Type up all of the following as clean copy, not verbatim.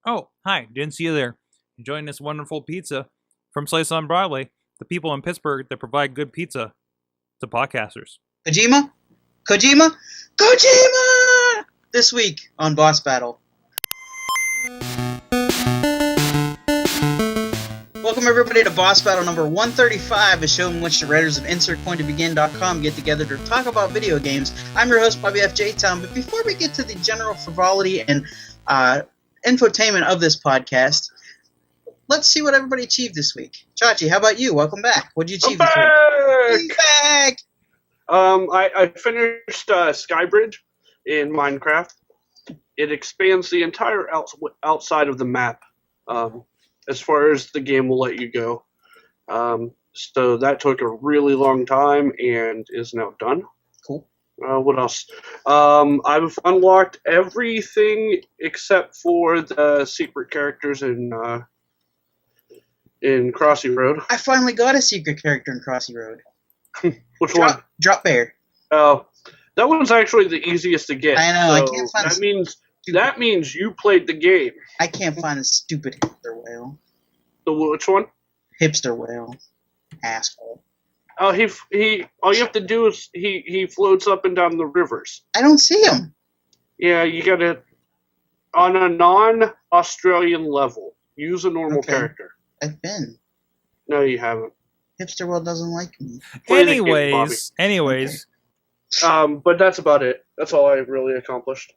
Oh, hi, didn't see you there. Enjoying this wonderful pizza from Slice on Broadway, the people in Pittsburgh that provide good pizza to podcasters. Kojima? Kojima? Kojima! This week on Boss Battle. Welcome everybody to Boss Battle number 135, a show in which the writers of InsertCoinToBegin.com get together to talk about video games. I'm your host, Bobby F. J-Town, but before we get to the general frivolity and infotainment of this podcast, let's see what everybody achieved this week. Chachi, how about you? Welcome back. What did you achieve this week? Back! I finished Skybridge in Minecraft. It expands the entire outside of the map as far as the game will let you go. So that took a really long time and is now done. Cool. What else? I've unlocked everything except for the secret characters in Crossy Road. I finally got a secret character in Crossy Road. Which one? Drop Bear. Oh, that one's actually the easiest to get. I know. So I can't find. That means you played the game. I can't find the stupid hipster whale. The which one? Hipster whale. Asshole. Oh, he. All you have to do is he floats up and down the rivers. I don't see him. Yeah, you gotta on a non-Australian level. Use a normal character. I've been. No, you haven't. Hipster world doesnn'd like me. Anyways. Okay. But that's about it. That's all I really accomplished.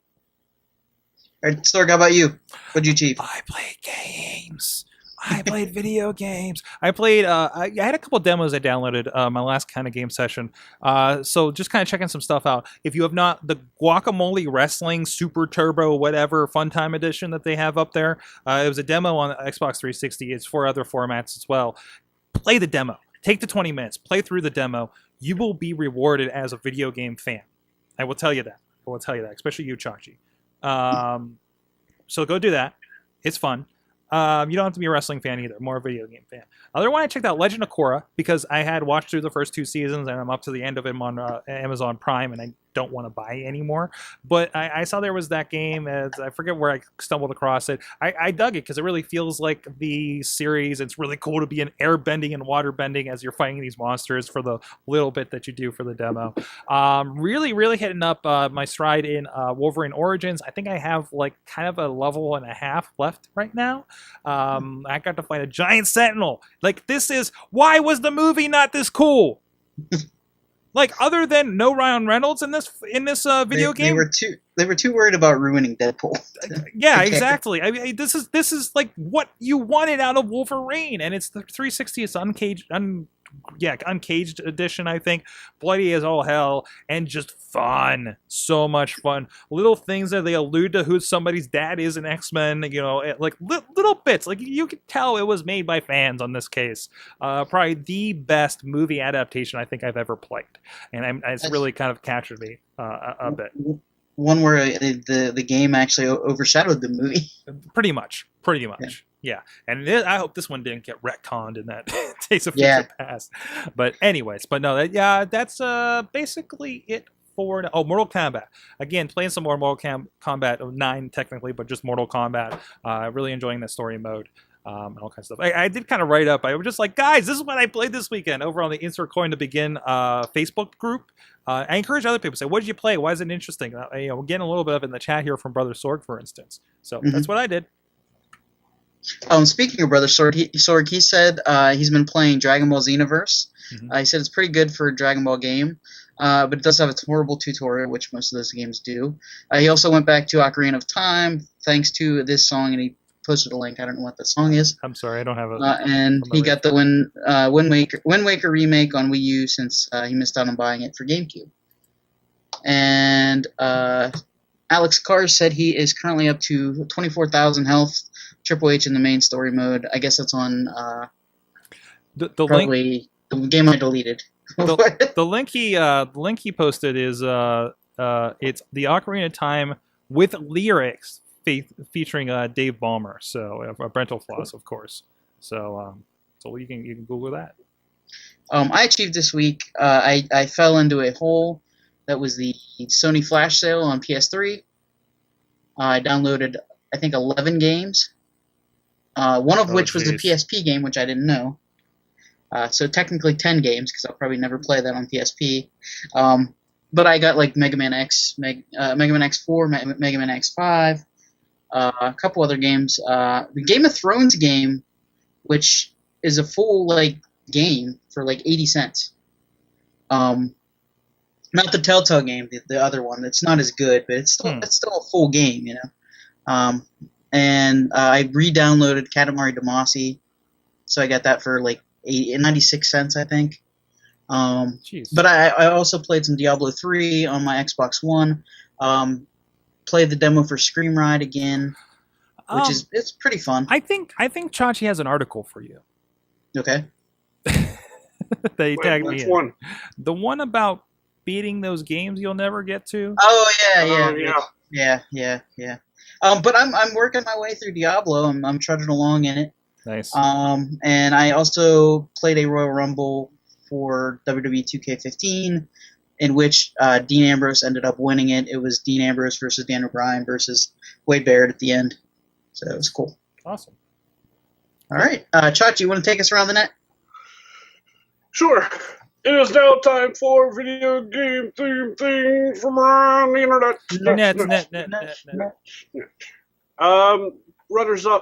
All right, Sorg, how about you? What'd you achieve? I played games. I played video games. I played. I had a couple demos I downloaded my last kind of game session. So just kind of checking some stuff out. If you have not, the Guacamole Wrestling Super Turbo whatever Fun Time Edition that they have up there, it was a demo on Xbox 360. It's for other formats as well. Play the demo. Take the 20 minutes. Play through the demo. You will be rewarded as a video game fan. I will tell you that. Especially you, Chachi. So go do that. It's fun. You don't have to be a wrestling fan either. More a video game fan. Other one I checked out, Legend of Korra, because I had watched through the first 2 seasons and I'm up to the end of them on Amazon Prime and I don't want to buy anymore. But I saw there was that game, and I forget where I stumbled across it. I dug it because it really feels like the series. It's really cool to be in air bending and water bending as you're fighting these monsters for the little bit that you do for the demo. Really hitting up my stride in Wolverine Origins. I think I have like kind of a level and a half left right now. I got to fight a giant sentinel. Like, why was the movie not this cool? Like, other than no Ryan Reynolds in this video game, they were too worried about ruining Deadpool. Yeah, exactly. I mean, this is like what you wanted out of Wolverine, and it's the 360. It's uncaged edition, I think. Bloody as all hell, and just fun. So much fun. Little things that they allude to who somebody's dad is in X-Men, like little bits. Like, you could tell it was made by fans on this case. Probably the best movie adaptation I think I've ever played. And it's really kind of captured me a bit. One where the game actually overshadowed the movie. Pretty much. Yeah, and I hope this one didn't get retconned in that Days of Future Past. But anyways, that's basically it for Mortal Kombat. Again, playing some more Mortal Kombat 9 technically, but just Mortal Kombat. Really enjoying the story mode. And all kinds of stuff. I did kind of write up. I was just like, guys, this is what I played this weekend over on the Insert Coin to Begin Facebook group. I encourage other people to say, what did you play? Why is it interesting? We're getting a little bit of it in the chat here from Brother Sorg, for instance. So that's what I did. Speaking of Brother Sorg, he said he's been playing Dragon Ball Xenoverse. He said it's pretty good for a Dragon Ball game, but it does have a horrible tutorial, which most of those games do. He also went back to Ocarina of Time thanks to this song, and he posted a link. I don't know what that song is. I'm sorry, I don't have it. And he got the Wind Waker remake on Wii U since he missed out on buying it for GameCube. And Alex Carr said he is currently up to 24,000 health. Triple H in the main story mode. I guess that's on probably the game I deleted. the link he posted is it's the Ocarina of Time with lyrics featuring Dave Ballmer, so Brental Floss, of course. So you can Google that. I achieved this week. I fell into a hole that was the Sony flash sale on PS3. I downloaded, I think, 11 games one of Oh, which was a jeez. PSP game, which I didn't know. So technically 10 games, because I'll probably never play that on PSP. But I got like Mega Man X, Mega Man X4, Mega Man X5, a couple other games. The Game of Thrones game, which is a full like game for like 80 cents. Not the Telltale game, the other one. It's not as good, but it's still a full game, you know. And I re-downloaded Katamari Damacy, so I got that for like 96 cents, I think. Jeez. But I also played some Diablo 3 on my Xbox One. Played the demo for Scream Ride again, which it's pretty fun. I think Chachi has an article for you. Okay. They tagged me Which in. one? The one about beating those games you'll never get to. Oh Yeah. yeah. But I'm working my way through Diablo. I'm trudging along in it. Nice. And I also played a Royal Rumble for WWE 2K15, in which Dean Ambrose ended up winning it. It was Dean Ambrose versus Daniel Bryan versus Wade Barrett at the end. So it was cool. Awesome. All right. Chachi, you want to take us around the net? Sure. It is now time for video game theme things from around the internet. Net.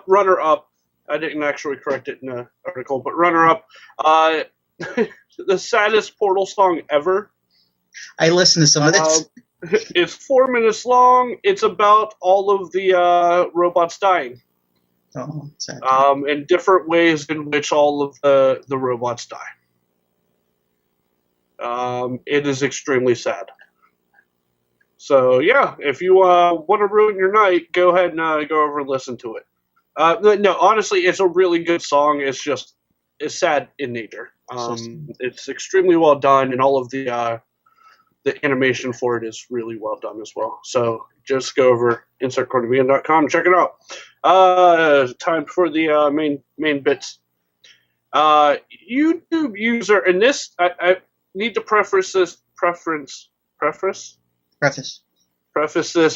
Runner up. I didn't actually correct it in the article, but runner up. The saddest Portal song ever. I listened to some of this. It's 4 minutes long. It's about all of the robots dying. Oh, sad. And different ways in which all of the robots die. It is extremely sad. So yeah, if you want to ruin your night, go ahead and go over and listen to it. No, honestly, it's a really good song. It's sad in nature. It's extremely well done, and all of the animation for it is really well done as well. So just go over insertcornermedia.com and check it out. Time for the main bits. YouTube user, and this I need to preface this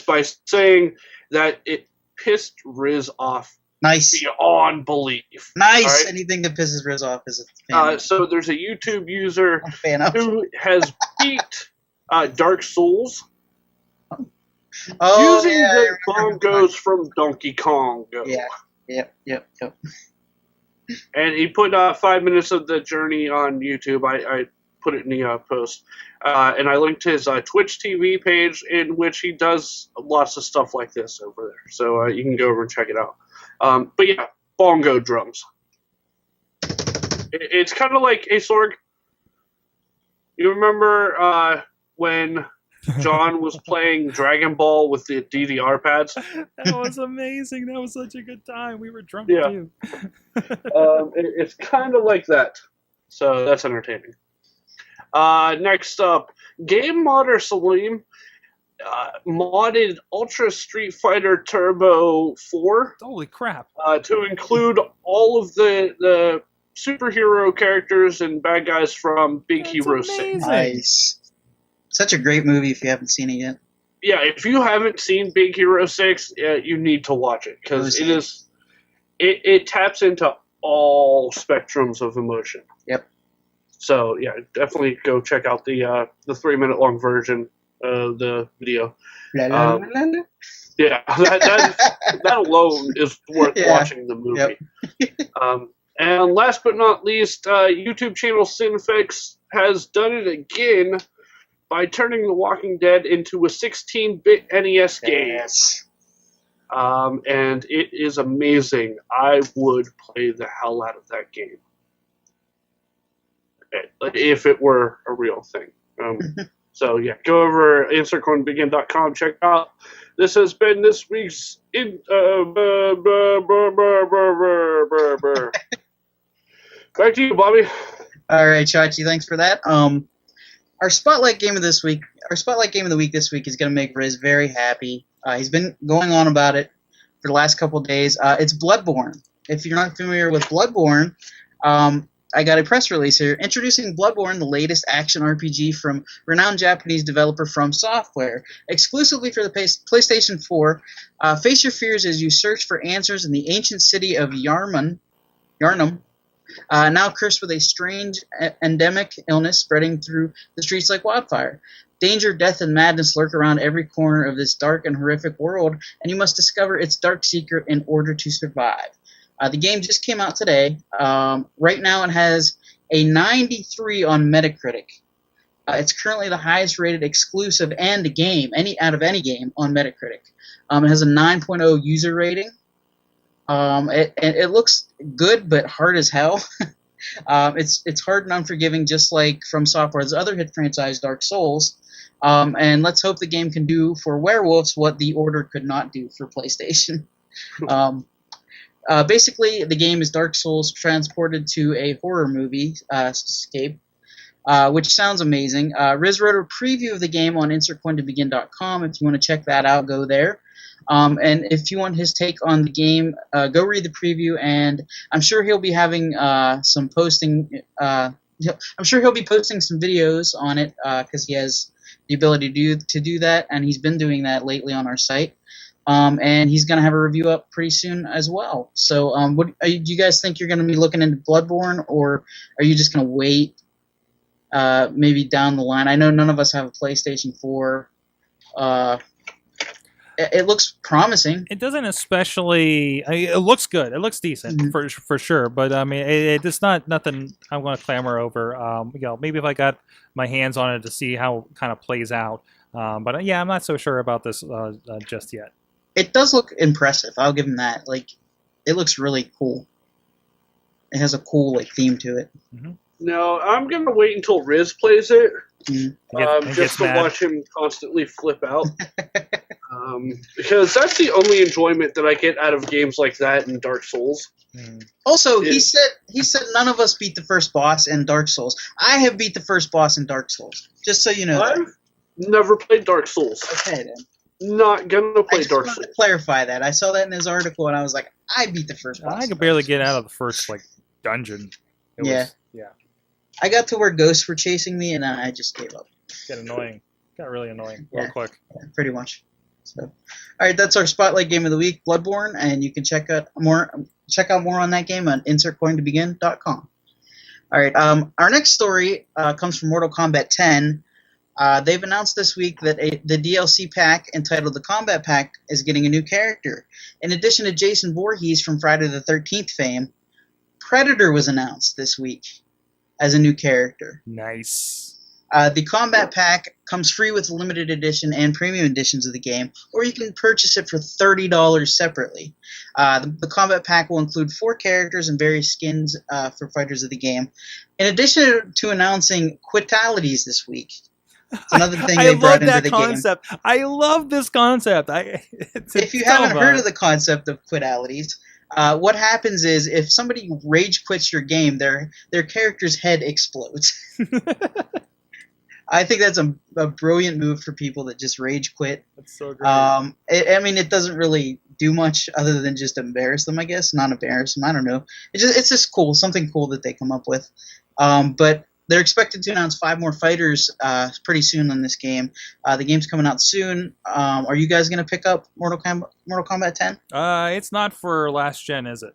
by saying that it pissed Riz off Nice. beyond belief. Nice. Right? Anything that pisses Riz off is a fan. So there's a YouTube user I'm a fan of. who has beat Dark Souls Oh, using yeah, I the remember. bongos from Donkey Kong. Yeah. Yep. And he put 5 minutes of the journey on YouTube. I put it in the post. And I linked his Twitch TV page, in which he does lots of stuff like this over there. So you can go over and check it out. But yeah, bongo drums. It's kind of like, hey, Sorg, you remember when John was playing Dragon Ball with the DDR pads? That was amazing. That was such a good time. We were drunk Yeah. too. It's kind of like that. So that's entertaining. Next up, Game Modder Salim modded Ultra Street Fighter Turbo 4 Holy crap. to include all of the superhero characters and bad guys from Big That's Hero 6. amazing. Nice. Such a great movie if you haven't seen it yet. Yeah, if you haven't seen Big Hero 6, you need to watch it, because it taps into all spectrums of emotion. Yep. So yeah, definitely go check out the 3 minute long version of the video. La, la, la, la, la. Yeah, that alone is worth Yeah. watching the movie. And last but not least, YouTube channel Sinfix has done it again by turning The Walking Dead into a 16-bit NES game. Yes. And it is amazing. I would play the hell out of that game if it were a real thing. So yeah, go over insertcornerbegin.com, check it out. This has been this week's Back to you, Bobby. All right, Chachi, thanks for that. Our spotlight game of the week this week is going to make Riz very happy. He's been going on about it for the last couple of days. It's Bloodborne. If you're not familiar with Bloodborne, I got a press release here introducing Bloodborne, the latest action RPG from renowned Japanese developer From Software, exclusively for the PlayStation 4. Face your fears as you search for answers in the ancient city of Yarnum, now cursed with a strange endemic illness spreading through the streets like wildfire. Danger, death, and madness lurk around every corner of this dark and horrific world, and you must discover its dark secret in order to survive. The game just came out today. Right now it has a 93 on Metacritic. It's currently the highest rated exclusive and game, out of any game on Metacritic. It has a 9.0 user rating. It looks good, but hard as hell. It's hard and unforgiving, just like From Software's other hit franchise, Dark Souls. And let's hope the game can do for werewolves what The Order could not do for PlayStation. Basically, the game is Dark Souls transported to a horror movie scape, which sounds amazing. Riz wrote a preview of the game on insertcointobegin.com. If you want to check that out, go there. And if you want his take on the game, go read the preview, and I'm sure he'll be having some posting. I'm sure he'll be posting some videos on it because he has the ability to do that, and he's been doing that lately on our site. And he's going to have a review up pretty soon as well. So do you guys think you're going to be looking into Bloodborne, or are you just going to wait maybe down the line? I know none of us have a PlayStation 4. It looks promising. It doesn't especially. I mean, it looks good. It looks decent for sure. But I mean, it's not nothing I'm going to clamor over. Maybe if I got my hands on it to see how it kind of plays out. But yeah, I'm not so sure about this just yet. It does look impressive. I'll give him that. Like, it looks really cool. It has a cool theme to it. Mm-hmm. No, I'm gonna wait until Riz plays it, just to watch him constantly flip out. Because that's the only enjoyment that I get out of games like that in Dark Souls. Also, he said none of us beat the first boss in Dark Souls. I have beat the first boss in Dark Souls. Just so you know. I've never played Dark Souls. Okay then. Not gonna play Dark Souls. To clarify that. I saw that in his article, and I was like, I beat the first boss. I could barely get out of the first dungeon. Yeah. I got to where ghosts were chasing me, and I just gave up. Got annoying. Got really annoying. Real quick. Yeah, pretty much. So, all right, that's our Spotlight Game of the Week, Bloodborne, and you can check out more on that game on insertcointobegin.com. All right, our next story comes from Mortal Kombat 10. They've announced this week that the DLC pack entitled the Combat Pack is getting a new character. In addition to Jason Voorhees from Friday the 13th fame, Predator was announced this week as a new character. Nice. The Combat Pack comes free with limited edition and premium editions of the game, or you can purchase it for $30 separately. The Combat Pack will include 4 characters and various skins for fighters of the game. In addition to announcing Quitalities this week. It's another thing they brought into the concept. Game. I love this concept. If you haven't heard of the concept of Quitalities, what happens is if somebody rage quits your game, their character's head explodes. I think that's a brilliant move for people that just rage quit. That's so great. It doesn't really do much other than just embarrass them, I guess. Not embarrass them. I don't know. It's just cool. Something cool that they come up with. But they're expected to announce 5 more fighters pretty soon on this game. The game's coming out soon. Are you guys going to pick up Mortal Kombat 10? It's not for last gen, is it?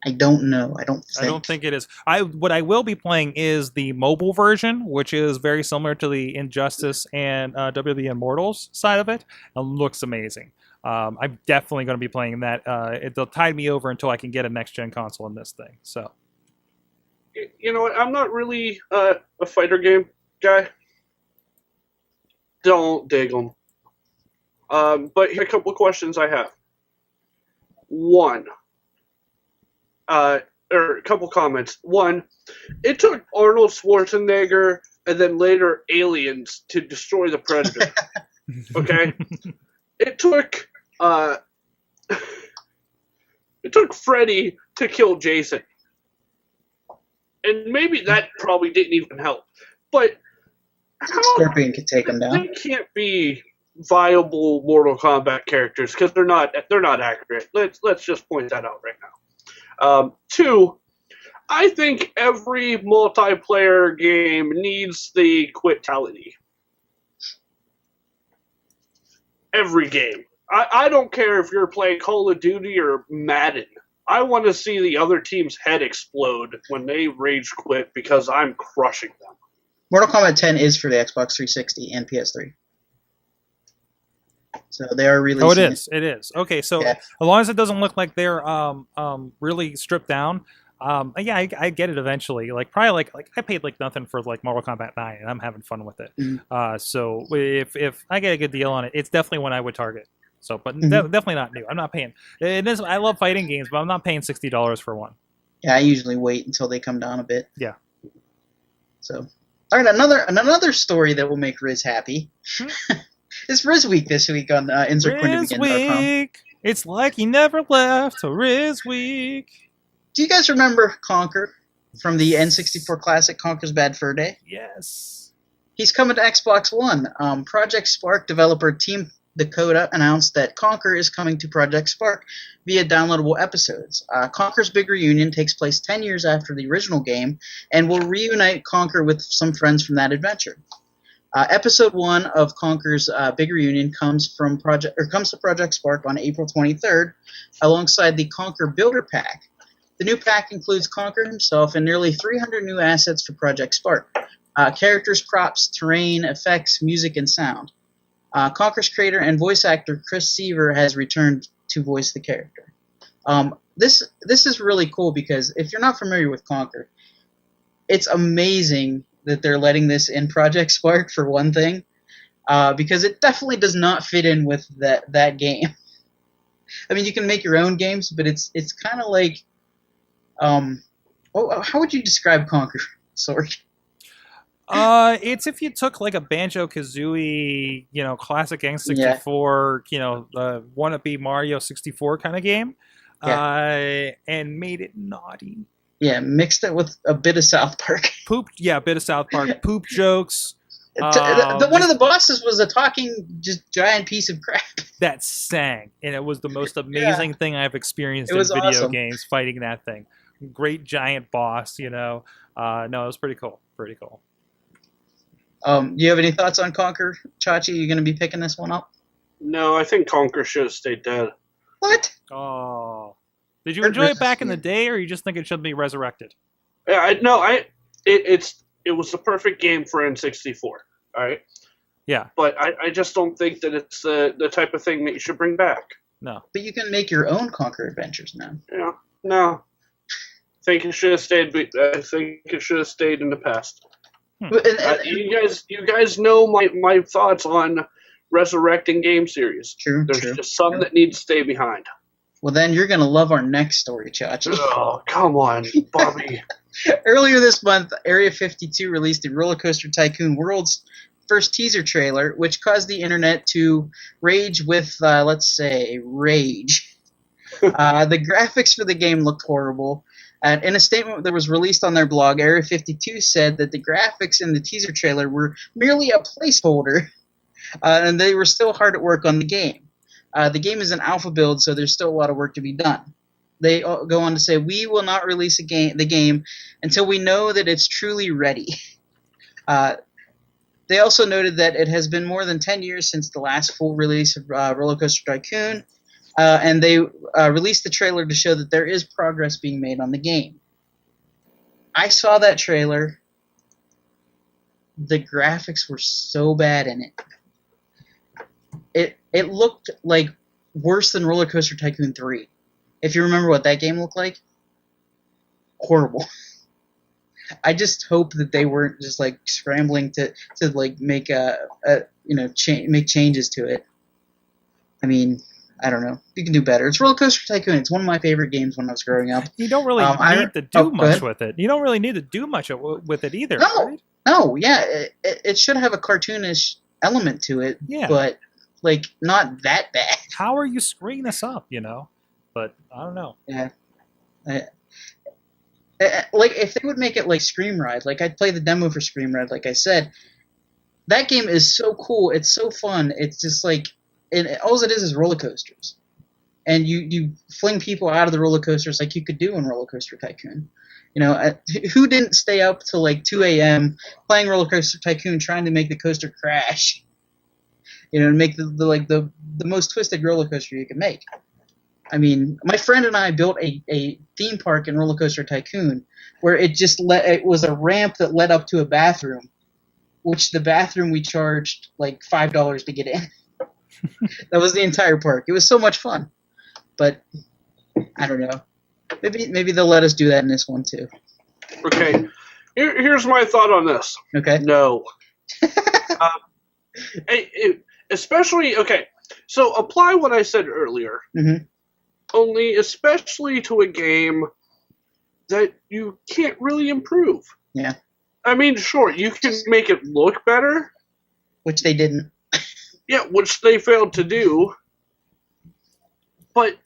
I don't know. I don't think it is. What I will be playing is the mobile version, which is very similar to the Injustice and WWE Immortals side of it. It looks amazing. I'm definitely going to be playing that. It'll tide me over until I can get a next-gen console in this thing. So, you know what? I'm not really a fighter game guy. Don't dig them. But here are a couple of questions I have. One. Or a couple comments. One, it took Arnold Schwarzenegger and then later aliens to destroy the Predator. Okay? It took Freddy to kill Jason. And maybe that probably didn't even help. But Scorpion could take him down. They can't be viable Mortal Kombat characters because they're not accurate. Let's just point that out right now. 2, I think every multiplayer game needs the Quitality. Every game. I don't care if you're playing Call of Duty or Madden. I want to see the other team's head explode when they rage quit because I'm crushing them. Mortal Kombat 10 is for the Xbox 360 and PS3. So they are releasing. Oh, it is. It is. Okay, so Yeah. as long as it doesn't look like they're really stripped down, yeah, I get it eventually. Like probably like I paid like nothing for like Mortal Kombat 9, and I'm having fun with it. Mhm. So if I get a good deal on it, it's definitely one I would target. So, but definitely not new. I'm not paying. It is. I love fighting games, but I'm not paying $60 for one. Yeah, I usually wait until they come down a bit. Yeah. So, all right, another story that will make Riz happy. It's Riz Week this week on InsertPointOfBegin.com. Riz Week. It's like he never left. Riz Week. Do you guys remember Conker from the N64 classic Conker's Bad Fur Day? Yes. He's coming to Xbox One. Project Spark developer Team Dakota announced that Conker is coming to Project Spark via downloadable episodes. Conker's big reunion takes place 10 years after the original game and will reunite Conker with some friends from that adventure. Episode 1 of Conker's big reunion comes to Project Spark on April 23rd alongside the Conker Builder Pack. The new pack includes Conker himself and nearly 300 new assets for Project Spark. Characters, props, terrain, effects, music, and sound. Conker's creator and voice actor Chris Seaver has returned to voice the character. This is really cool because if you're not familiar with Conker, it's amazing that they're letting this in Project Spark for one thing, because it definitely does not fit in with that game. I mean, you can make your own games, but it's kind of like, how would you describe Conker, Sorg? It's if you took like a Banjo-Kazooie, classic N64, wannabe Mario 64 kind of game, and made it naughty. Yeah, mixed it with a bit of South Park. A bit of South Park. Poop jokes. One of the bosses was a talking, just giant piece of crap. That sang, and it was the most amazing thing I've experienced in video awesome. games, fighting that thing. Great giant boss, No, it was pretty cool. Pretty cool. Do you have any thoughts on Conker, Chachi? Are you going to be picking this one up? No, I think Conker should have stayed dead. What? Oh. Did you enjoy it back in the day, or you just think it should be resurrected? Yeah, it was the perfect game for N64. All right. Yeah. But I just don't think that it's the type of thing that you should bring back. No. But you can make your own Conker adventures now. Yeah. No. I think it should have stayed. I think it should have stayed in the past. You guys know my thoughts on resurrecting game series. True. There's just some that need to stay behind. Well, then you're going to love our next story, Chachi. Oh, come on, Bobby. Earlier this month, Area 52 released the Roller Coaster Tycoon World's first teaser trailer, which caused the internet to rage with, let's say, rage. The graphics for the game looked horrible. In a statement that was released on their blog, Area 52 said that the graphics in the teaser trailer were merely a placeholder, and they were still hard at work on the game. The game is an alpha build, so there's still a lot of work to be done. They go on to say, we will not release the game until we know that it's truly ready. They also noted that it has been more than 10 years since the last full release of Roller Coaster Tycoon, and they released the trailer to show that there is progress being made on the game. I saw that trailer. The graphics were so bad in it. It looked like worse than Roller Coaster Tycoon 3. If you remember what that game looked like, horrible. I just hope that they weren't just like scrambling to like make make changes to it. I mean, I don't know. You can do better. It's Roller Coaster Tycoon. It's one of my favorite games when I was growing up. You don't really need to do much with it. You don't really need to do much with it either. No, right? no, yeah. It should have a cartoonish element to it, but like not that bad. How are you screwing this up? But I don't know. Yeah. Like if they would make it like Scream Ride, like I'd play the demo for Scream Ride. Like I said, that game is so cool. It's so fun. It's just like all it is roller coasters. and you fling people out of the roller coasters like you could do in Roller Coaster Tycoon. You know, who didn't stay up till like 2 a.m. playing Roller Coaster Tycoon trying to make the coaster crash? You know, and make the most twisted roller coaster you can make. I mean, my friend and I built a theme park in Roller Coaster Tycoon where it was a ramp that led up to a bathroom, which the bathroom we charged like $5 to get in. That was the entire park. It was so much fun. But I don't know. Maybe they'll let us do that in this one too. Okay. Here's my thought on this. Okay. No. Especially, okay, so apply what I said earlier. Mm-hmm. Only especially to a game that you can't really improve. Yeah. I mean, sure, you can make it look better. Which they didn't. Yeah, which they failed to do. But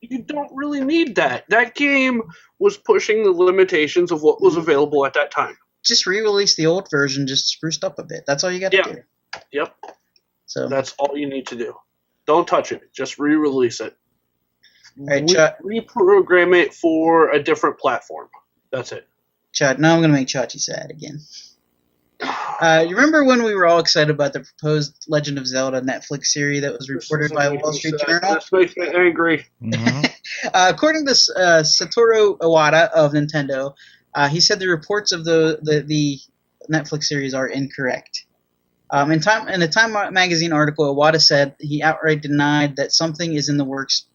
you don't really need that. That game was pushing the limitations of what was available at that time. Just re-release the old version, just spruced up a bit. That's all you got to do. Yep. So that's all you need to do. Don't touch it. Just re-release it. Right, reprogram it for a different platform. That's it. Now I'm going to make Chachi sad again. You remember when we were all excited about the proposed Legend of Zelda Netflix series that was reported by Wall Street Journal? This makes me angry. Mm-hmm. According to Satoru Iwata of Nintendo, he said the reports of the Netflix series are incorrect. In a Time magazine article, Iwata said he outright denied that something is in the works.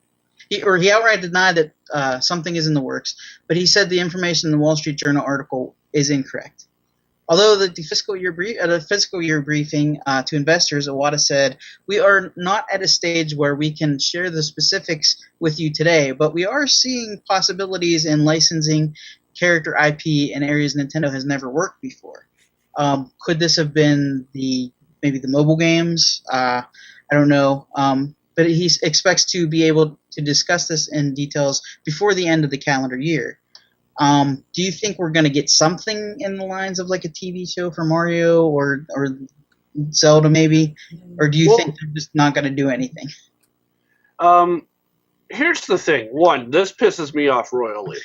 He outright denied that something is in the works, but he said the information in the Wall Street Journal article is incorrect. Although the fiscal year briefing to investors, Iwata said, "We are not at a stage where we can share the specifics with you today, but we are seeing possibilities in licensing character IP in areas Nintendo has never worked before." Could this have been maybe the mobile games? I don't know. But he expects to be able to discuss this in details before the end of the calendar year. Do you think we're going to get something in the lines of like a TV show for Mario or Zelda maybe? Or do you think they're just not going to do anything? Here's the thing. One, this pisses me off royally.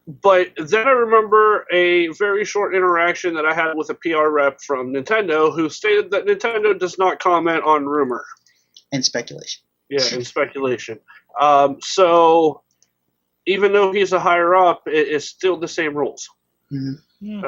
But then I remember a very short interaction that I had with a PR rep from Nintendo who stated that Nintendo does not comment on rumor. And speculation. Yeah, and speculation. So even though he's a higher up, it's still the same rules. Mm-hmm.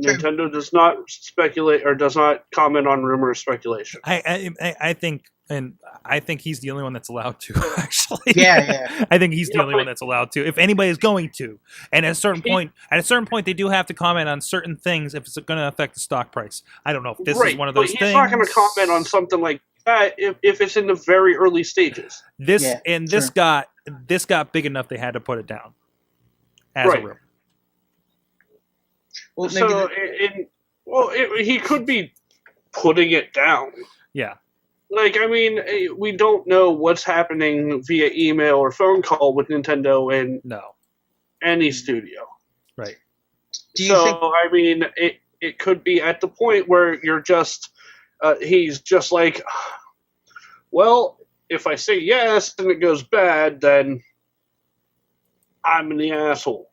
Nintendo does not speculate or does not comment on rumor or speculation. I think he's the only one that's allowed to. Actually, yeah. I think he's the only one that's allowed to. If anybody is going to, and at a certain point, they do have to comment on certain things if it's going to affect the stock price. I don't know if this is one of those things. He's not going to comment on something like that if it's in the very early stages. This got big enough they had to put it down as a rumor. Well, he could be putting it down. Yeah. Like, I mean, we don't know what's happening via email or phone call with Nintendo and any studio. Right. I mean, it could be at the point where you're just, he's just like, well, if I say yes and it goes bad, then I'm the asshole.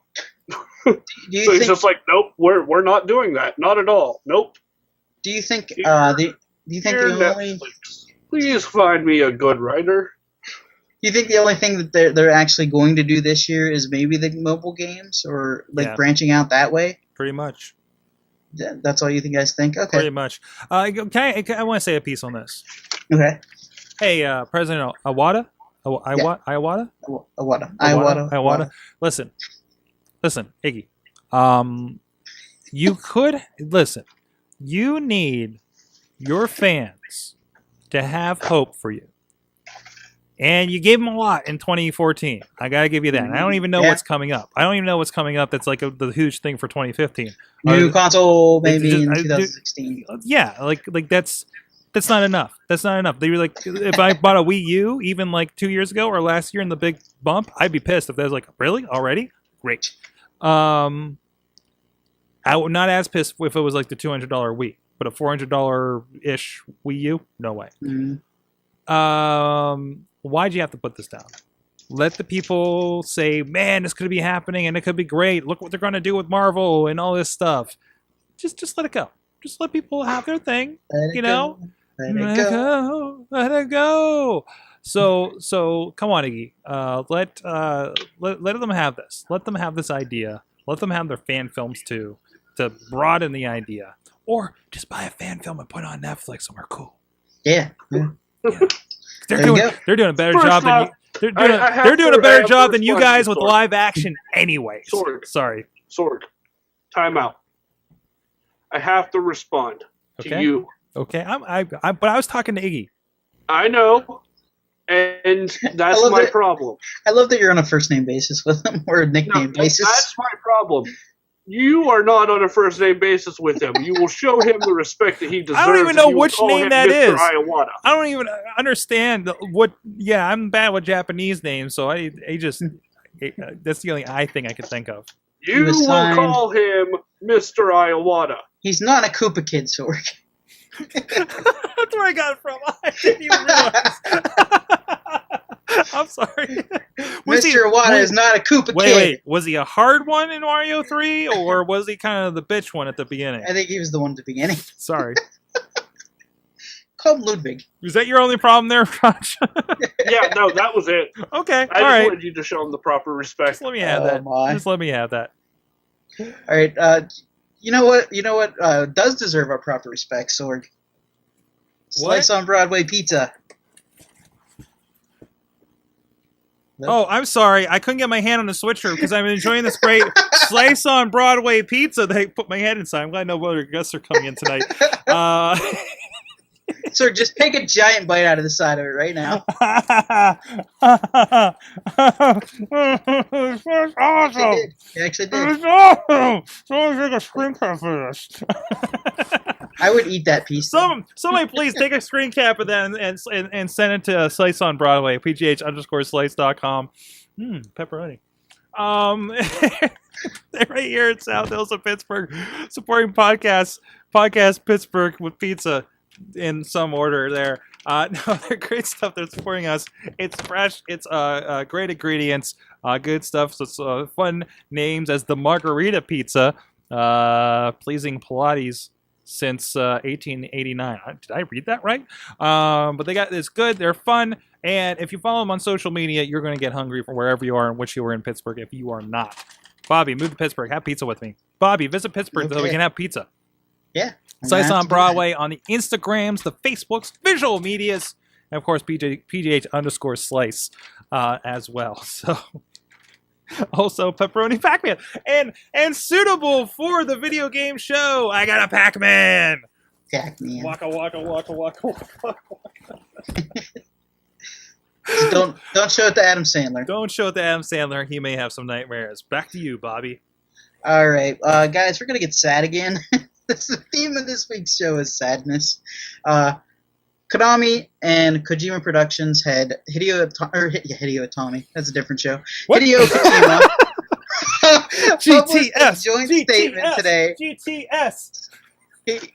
He's just like, nope, we're not doing that. Not at all. Nope. Do you think the only... Please find me a good writer. Do you think the only thing that they're actually going to do this year is maybe the mobile games or branching out that way? Pretty much. That's all you guys think? Okay. Pretty much. I want to say a piece on this. Okay. Hey, President Iwata? Iwata? Iwata. Listen, Iggy. You could listen. You need your fans to have hope for you, and you gave them a lot in 2014. I gotta give you that. And I don't even know what's coming up. I don't even know what's coming up. That's like the huge thing for 2015. New console maybe in 2016. Yeah, like that's not enough. That's not enough. They were like, if I bought a Wii U even like 2 years ago or last year in the big bump, I'd be pissed if that was like, really already? Great. I would not as pissed if it was like the $200 Wii, but a $400-ish Wii U, no way. Mm-hmm. why'd you have to put this down? Let the people say, man, this could be happening and it could be great. Look what they're going to do with Marvel and all this stuff. Just let it go. Just let people have their thing, you know? Let it go. Let it go. So come on, Iggy. Let them have this. Let them have this idea. Let them have their fan films too, to broaden the idea. Or just buy a fan film and put it on Netflix and we're cool. Yeah. They're doing a better job than you. They're doing a better job than you guys with live action anyways. Sorry. Sorg. Time out. I have to respond to you. Okay. But I was talking to Iggy. I know. And that's my problem. I love that you're on a first name basis with him or a nickname basis. That's my problem. You are not on a first name basis with him. You will show him the respect that he deserves. I don't even know which name that Mr. is. Iwata. I don't even understand what. Yeah, I'm bad with Japanese names, so I just that's the only thing I could think of. You will call him Mr. Iwata. He's not a Koopa Kid, Sorg. That's where I got it from. I didn't even realize. I'm sorry. Mr. Iwata is not a Koopa Kid. Wait. Was he a hard one in Mario 3, or was he kind of the bitch one at the beginning? I think he was the one at the beginning. Sorry. Call him Ludwig. Was that your only problem there, Raj? Yeah, no, that was it. Okay, I just wanted you to show him the proper respect. Just let me have that. Just let me have that. All right. You know what does deserve our proper respect, Sorg? Slice on Broadway pizza. Oh, I'm sorry. I couldn't get my hand on the switcher because I'm enjoying this great Slice on Broadway pizza that I put my hand inside. I'm glad no other guests are coming in tonight. Sir, just take a giant bite out of the side of it right now. That's awesome. You actually did. It's awesome. Someone take a screen cap for this. I would eat that piece. Somebody please take a screen cap of that and send it to Slice on Broadway, pgh_slice.com. Pepperoni. Right here in South Hills of Pittsburgh, supporting podcast Pittsburgh with pizza in some order there. No, they're great stuff. They're supporting us. It's fresh. It's great ingredients. Good stuff. So it's fun names as the Margarita Pizza. Pleasing Pilates since 1889. Did I read that right? But they got it's good. They're fun. And if you follow them on social media, you're going to get hungry from wherever you are and wish you were in Pittsburgh if you are not. Bobby, move to Pittsburgh. Have pizza with me. Bobby, visit Pittsburgh so we can have pizza. Yeah. Slice on Broadway on the Instagrams, the Facebooks, visual medias, and of course PGH_slice as well. So also pepperoni Pac-Man and suitable for the video game show. I got a Pac-Man. Pac-Man. Waka waka waka waka waka. Don't show it to Adam Sandler. Don't show it to Adam Sandler. He may have some nightmares. Back to you, Bobby. All right, guys, we're gonna get sad again. The theme of this week's show is sadness. Konami and Kojima Productions had Hideo Itami. That's a different show. What? Hideo Kojima published a GTS joint statement today GTS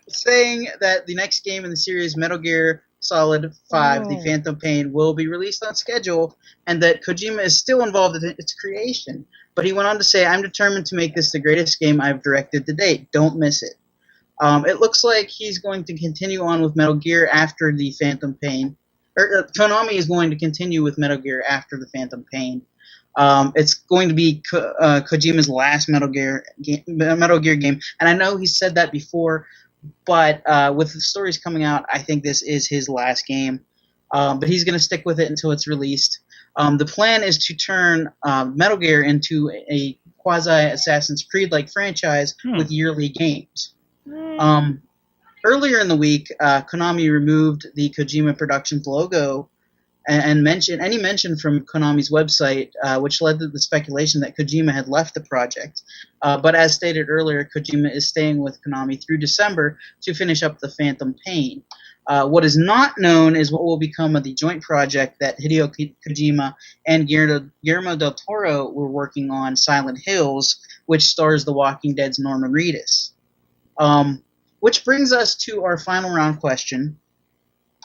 saying that the next game in the series, Metal Gear Solid 5, The Phantom Pain, will be released on schedule, and that Kojima is still involved in its creation. But he went on to say, "I'm determined to make this the greatest game I've directed to date. Don't miss it." It looks like he's going to continue on with Metal Gear after the Phantom Pain. Konami is going to continue with Metal Gear after the Phantom Pain. It's going to be Kojima's last Metal Gear game, and I know he said that before, but with the stories coming out, I think this is his last game. But he's going to stick with it until it's released. The plan is to turn Metal Gear into a quasi-Assassin's Creed-like franchise with yearly games. Earlier in the week, Konami removed the Kojima Productions logo and mentioned any mention from Konami's website, which led to the speculation that Kojima had left the project. But as stated earlier, Kojima is staying with Konami through December to finish up the Phantom Pain. What is not known is what will become of the joint project that Hideo Kojima and Guillermo del Toro were working on, Silent Hills, which stars The Walking Dead's Norman Reedus. Which brings us to our final round question.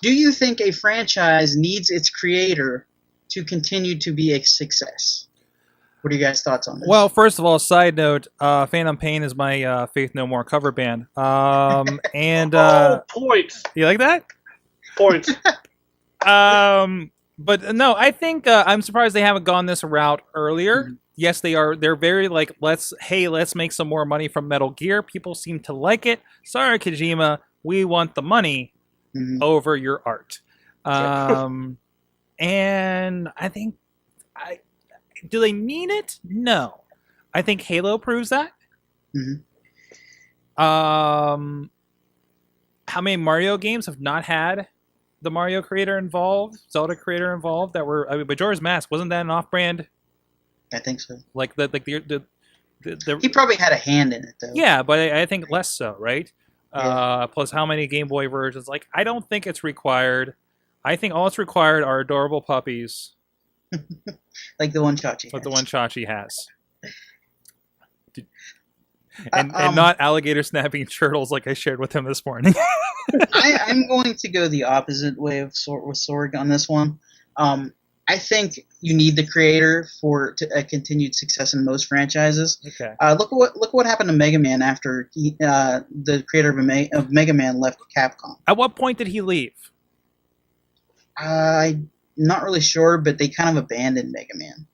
Do you think a franchise needs its creator to continue to be a success? What are you guys' thoughts on this? Well, first of all, side note, Phantom Pain is my Faith No More cover band. And points. You like that? Points. But no, I think I'm surprised they haven't gone this route earlier. Mm-hmm. Yes, they are. They're very like, let's make some more money from Metal Gear. People seem to like it. Sorry, Kojima, we want the money over your art. And I think, do they need it? No. I think Halo proves that. Mm-hmm. How many Mario games have not had the Mario creator involved, Zelda creator involved? That were, I mean, Majora's Mask, wasn't that an off-brand? I think so. Like the he probably had a hand in it though. Yeah, but I think less so, right? Yeah. Plus, how many Game Boy versions? Like, I don't think it's required. I think all it's required are adorable puppies. Like the one Chachi. Like the one Chachi has. And not alligator snapping turtles like I shared with him this morning. I'm going to go the opposite way with Sorg on this one. I think you need the creator for a continued success in most franchises. Okay. Look what happened to Mega Man after the creator of Mega Man left Capcom. At what point did he leave? I'm not really sure, but they kind of abandoned Mega Man.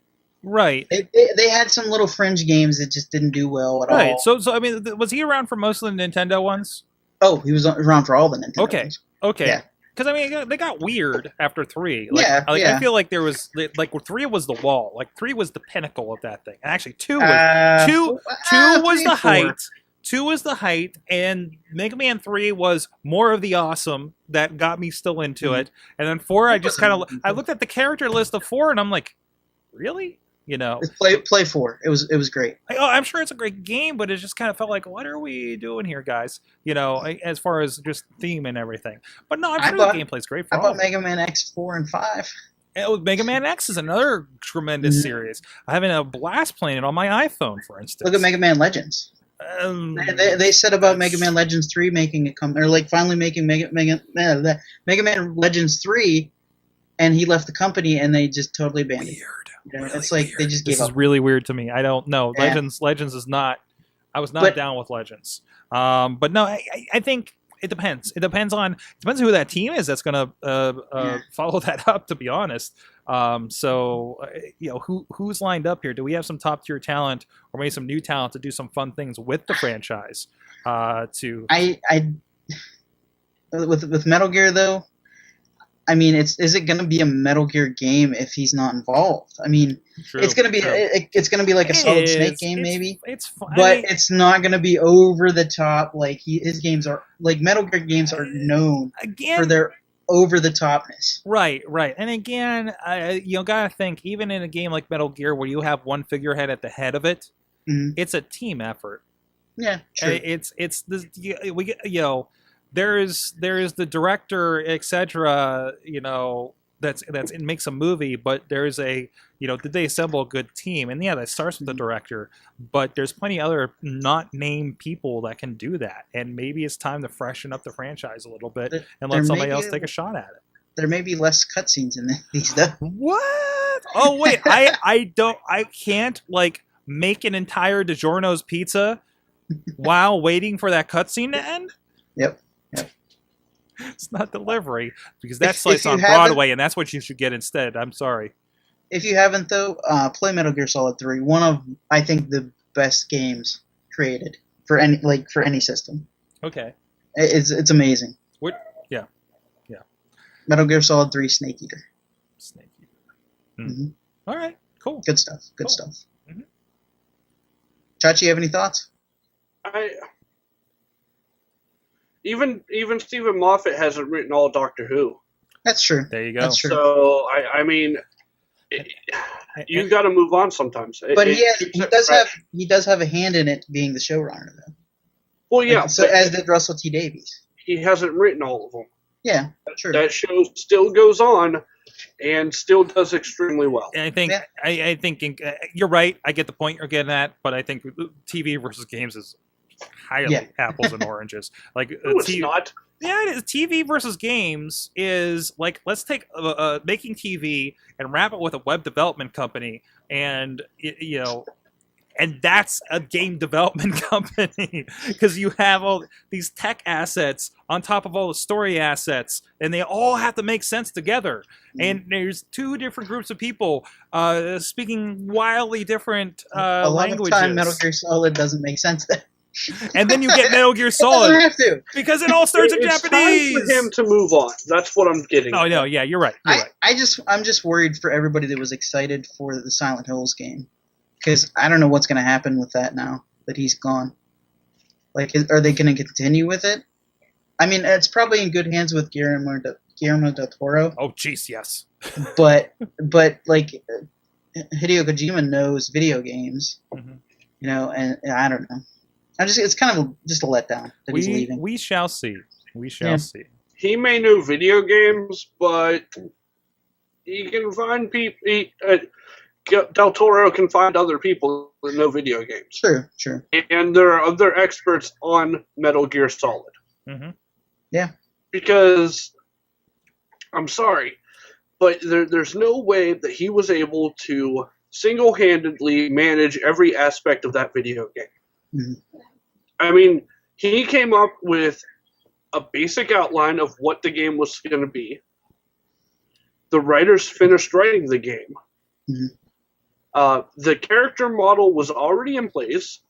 Right. They had some little fringe games that just didn't do well at all. Right. So I mean, was he around for most of the Nintendo ones? Oh, he was around for all the Nintendo ones. Okay. Yeah. Because, I mean, they got weird after 3. Yeah. I feel like there was, like, 3 was the wall. Like, 3 was the pinnacle of that thing. And actually, 2 was, two was the height. 2 was the height, and Mega Man 3 was more of the awesome that got me still into it. And then 4, I just kind of, I looked at the character list of 4, and I'm like, really? You know, play 4. It was great. I'm sure it's a great game, but it just kind of felt like, what are we doing here, guys? You know, as far as just theme and everything. But no, I'm sure the gameplay's great for all. I bought Mega Man X 4 and 5. Mega Man X is another tremendous series. I'm having a blast playing it on my iPhone, for instance. Look at Mega Man Legends. They said about Mega Man Legends 3 making it come, or like finally making Mega Man Legends 3, and he left the company, and they just totally abandoned it. Really it's like weird. They just gave up. This is really weird to me. I don't know. Yeah. Legends is not. I was not down with Legends. But no, I think it depends. It depends who that team is that's going to follow that up. To be honest, so you know who's lined up here. Do we have some top tier talent, or maybe some new talent to do some fun things with the franchise? With Metal Gear though. I mean, is it going to be a Metal Gear game if he's not involved? I mean, it's going to be it's going to be like a Solid Snake game, maybe. It's fun, but it's not going to be over the top like his games are. Like Metal Gear games are known for their over the topness. Right. And again, you gotta think even in a game like Metal Gear where you have one figurehead at the head of it, it's a team effort. Yeah, true. It's this There's the director, etc. You know, it makes a movie, but there's did they assemble a good team? And yeah, that starts with the director, but there's plenty of other not named people that can do that. And maybe it's time to freshen up the franchise a little bit and let somebody else take a shot at it. There may be less cutscenes in these though. What? Oh wait, I can't like make an entire DiGiorno's pizza while waiting for that cutscene to end? Yep. It's not delivery because that slice on Broadway, and that's what you should get instead. I'm sorry. If you haven't though, play Metal Gear Solid 3. One of I think the best games created for any system. Okay. It's amazing. What? Yeah. Metal Gear Solid 3 Snake Eater. Mm-hmm. All right. Cool. Good stuff. Good stuff. Mm-hmm. Chachi, you have any thoughts? Even Stephen Moffat hasn't written all Doctor Who. That's true. There you go. That's true. So I mean, you got to move on sometimes. But he does have a hand in it being the showrunner though. Well, yeah. So as did Russell T Davies. He hasn't written all of them. Yeah, true. That show still goes on, and still does extremely well. And I think I think you're right. I get the point you're getting at, but I think TV versus games is highly apples and oranges. Like no, it's not. Yeah, it is. TV versus games is like, let's take making TV and wrap it with a web development company, and and that's a game development company, because you have all these tech assets on top of all the story assets, and they all have to make sense together. And there's two different groups of people speaking wildly different a lot languages. of time, Metal Gear Solid doesn't make sense. And then you get Metal Gear It Solid doesn't have to. because it all starts in It's Japanese. time for him to move on. That's what I'm getting. Oh no, yeah, you're right. I'm just worried for everybody that was excited for the Silent Hills game, because I don't know what's going to happen with that now that he's gone. Like, are they going to continue with it? I mean, it's probably in good hands with Guillermo del Toro. Oh, jeez, yes. But like, Hideo Kojima knows video games, and I don't know. It's kind of just a letdown that he's leaving. We shall see. We shall see. He may know video games, but he can find people. Del Toro can find other people that know video games. Sure. And there are other experts on Metal Gear Solid. Mm-hmm. Yeah. Because, I'm sorry, but there's no way that he was able to single-handedly manage every aspect of that video game. Mm-hmm. I mean, he came up with a basic outline of what the game was going to be. The writers finished writing the game. Mm-hmm. The character model was already in place.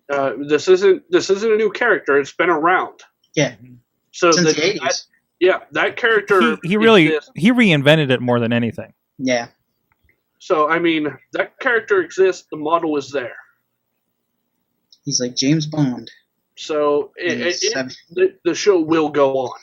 This isn't a new character. It's been around. Yeah. So since the 80s. That character. He really exists. he reinvented it more than anything. Yeah. So I mean, that character exists. The model is there. He's like James Bond. So the show will go on.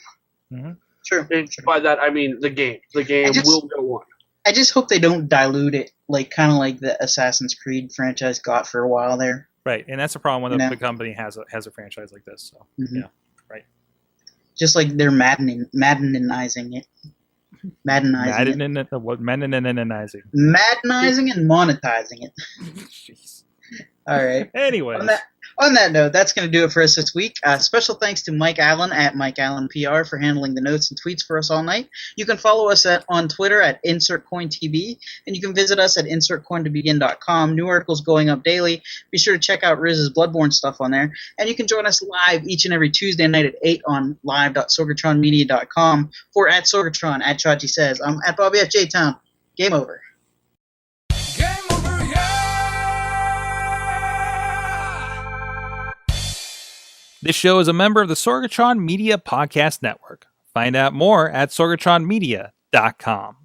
Mm-hmm. Sure. And by that I mean the game. The game will go on. I just hope they don't dilute it, like kind of like the Assassin's Creed franchise got for a while there. Right, and that's the problem when the company has a franchise like this. So yeah, right. Just like they're maddenizing it. Maddenizing and monetizing it. Jeez. All right. Anyways. On that note, that's going to do it for us this week. Special thanks to Mike Allen at Mike Allen PR for handling the notes and tweets for us all night. You can follow us on Twitter at InsertCoinTB, and you can visit us at InsertCoinToBegin.com. New articles going up daily. Be sure to check out Riz's Bloodborne stuff on there. And you can join us live each and every Tuesday night at 8 on live.sorgatronmedia.com. For at Sorgatron, at Chachi Says. I'm at Bobby F. J. Town. Game over. This show is a member of the Sorgatron Media Podcast Network. Find out more at sorgatronmedia.com.